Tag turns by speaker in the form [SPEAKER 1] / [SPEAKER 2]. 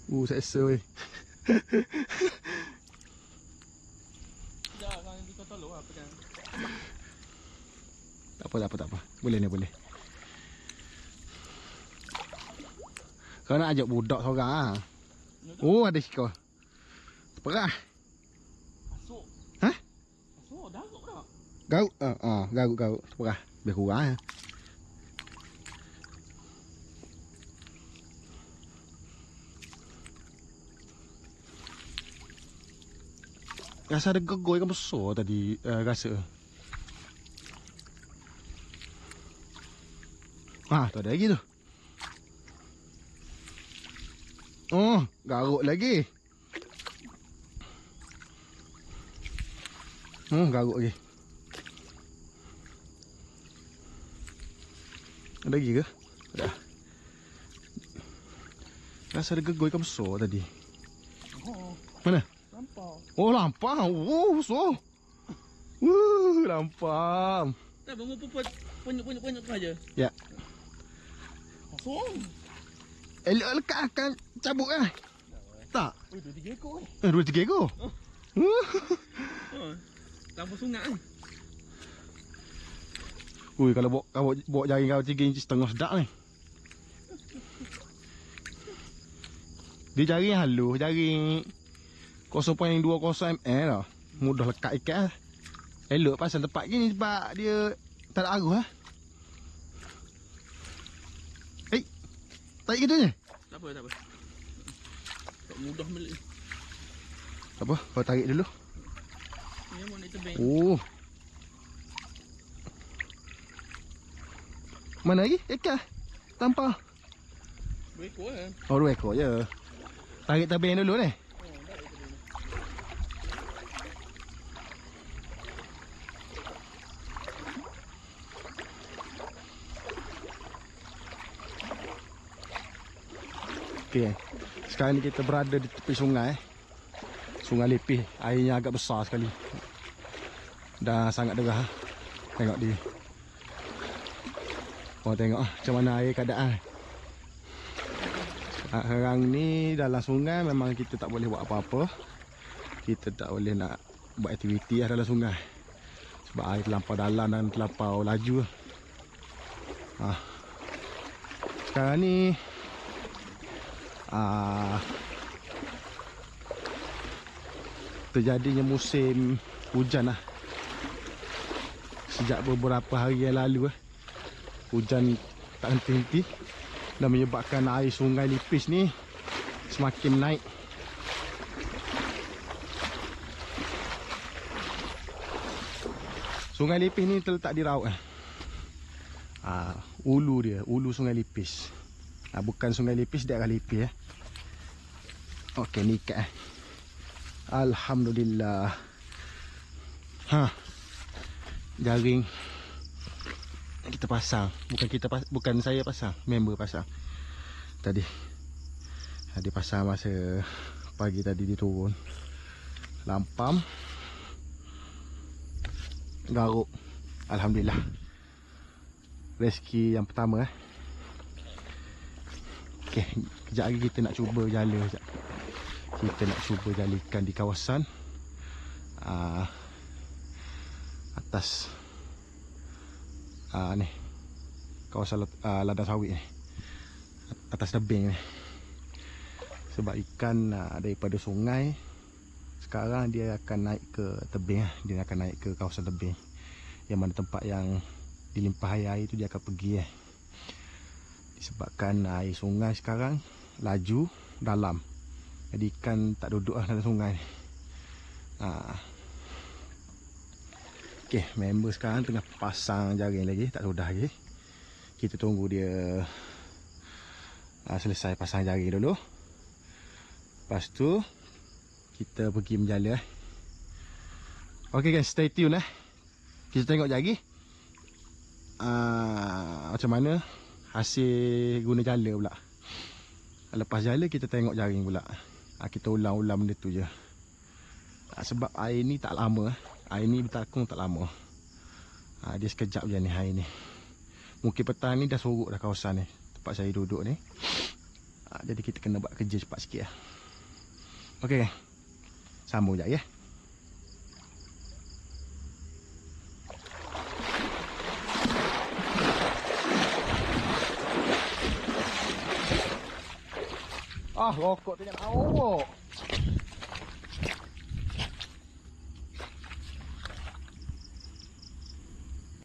[SPEAKER 1] Seksa weh.
[SPEAKER 2] Dah, kan nanti kau tolong lah pegang.
[SPEAKER 1] Tak apa. Boleh ni, boleh. Kau nak ajak budak seorang ah. Oh, ada ikan. Perah.
[SPEAKER 2] Masuk.
[SPEAKER 1] Hah?
[SPEAKER 2] Masuk, daruk dah.
[SPEAKER 1] Garuk. Garuk. Perah. Biar kurang ah. Rasa ada gegoi kan besar tadi rasa. Tu ada lagi tu. Oh, garuk lagi. Garuk lagi. Ada lagi ke? Ada. Rasa ada gegoi kan besar tadi.
[SPEAKER 2] Oh,
[SPEAKER 1] Mana?
[SPEAKER 2] lampau.
[SPEAKER 1] Oh, lampau. Oh, besar. Lampau.
[SPEAKER 2] Tak, bangun puput. Punyuk tu aja.
[SPEAKER 1] Ya.
[SPEAKER 2] Masuk.
[SPEAKER 1] Elok lekat akan cabut kan? Tak?
[SPEAKER 2] Oh, 2-3 ekor ni.
[SPEAKER 1] 2-3 ekor?
[SPEAKER 2] Lampau sungai ni.
[SPEAKER 1] Ui, kalau bawa jaring kau 3 inci setengah sedap ni. Dia jaring halus, jaring 0.20 ml lah. Mudah lekat ikat lah. Elok pasal tempat gini sebab dia tak ada arus lah. Tarik gitu je?
[SPEAKER 2] Tak apa. Tak mudah melik.
[SPEAKER 1] Tak apa, kau tarik dulu.
[SPEAKER 2] Ni mau naik tebing.
[SPEAKER 1] Oh. Mana lagi? Ikan? Tampar?
[SPEAKER 2] 2 ekor kan?
[SPEAKER 1] Oh, 2 ekor je. Tarik tebing dulu ni. Okay. Sekarang ni kita berada di tepi sungai. Sungai Lepih. Airnya agak besar sekali. Dah sangat derah. Tengok dia. Korang tengok macam mana air keadaan. Sekarang ni dalam sungai memang kita tak boleh buat apa-apa. Kita tak boleh nak buat aktiviti lah dalam sungai. Sebab air terlampau dalam dan terlampau laju. Sekarang ni terjadinya musim hujan lah. Sejak beberapa hari yang lalu hujan tak henti-henti dan menyebabkan air sungai Lipis ni semakin naik. Sungai Lipis ni terletak di Rauk ulu dia, ulu sungai Lipis. Bukan sungai Lipis, daerah Lipis Okey, ni ikat Alhamdulillah. Jaring kita pasang. Bukan saya pasang, member pasang. Tadi dia pasang masa pagi tadi dia turun. Lampam. Garuk. Alhamdulillah. Rezeki yang pertama Okey, kejap lagi kita nak cuba jala sekejap. Kita nak cuba jalikan di kawasan atas ni kawasan ladang sawit ni, atas tebing ni. Sebab ikan daripada sungai sekarang dia akan naik ke tebing. Dia akan naik ke kawasan tebing, yang mana tempat yang dilimpah air itu dia akan pergi disebabkan air sungai sekarang laju dalam. Jadi ikan tak duduk dalam sungai ni. Okey, member sekarang tengah pasang jaring lagi, tak sudah lagi. Kita tunggu dia selesai pasang jaring dulu. Lepas tu kita pergi menjala. Okey guys, stay tune Kita tengok lagi macam mana hasil guna jala pula. Lepas jala kita tengok jaring pula. Kita ulang-ulang benda tu je. Sebab air ni tak lama. Air ni bertakung tak lama. Dia sekejap je ni air ni. Mungkin petang ni dah sorok dah kawasan ni, tempat saya duduk ni. Jadi kita kena buat kerja cepat sikit lah. Okey, sambung sekejap ya. Rokok tu jangan awak.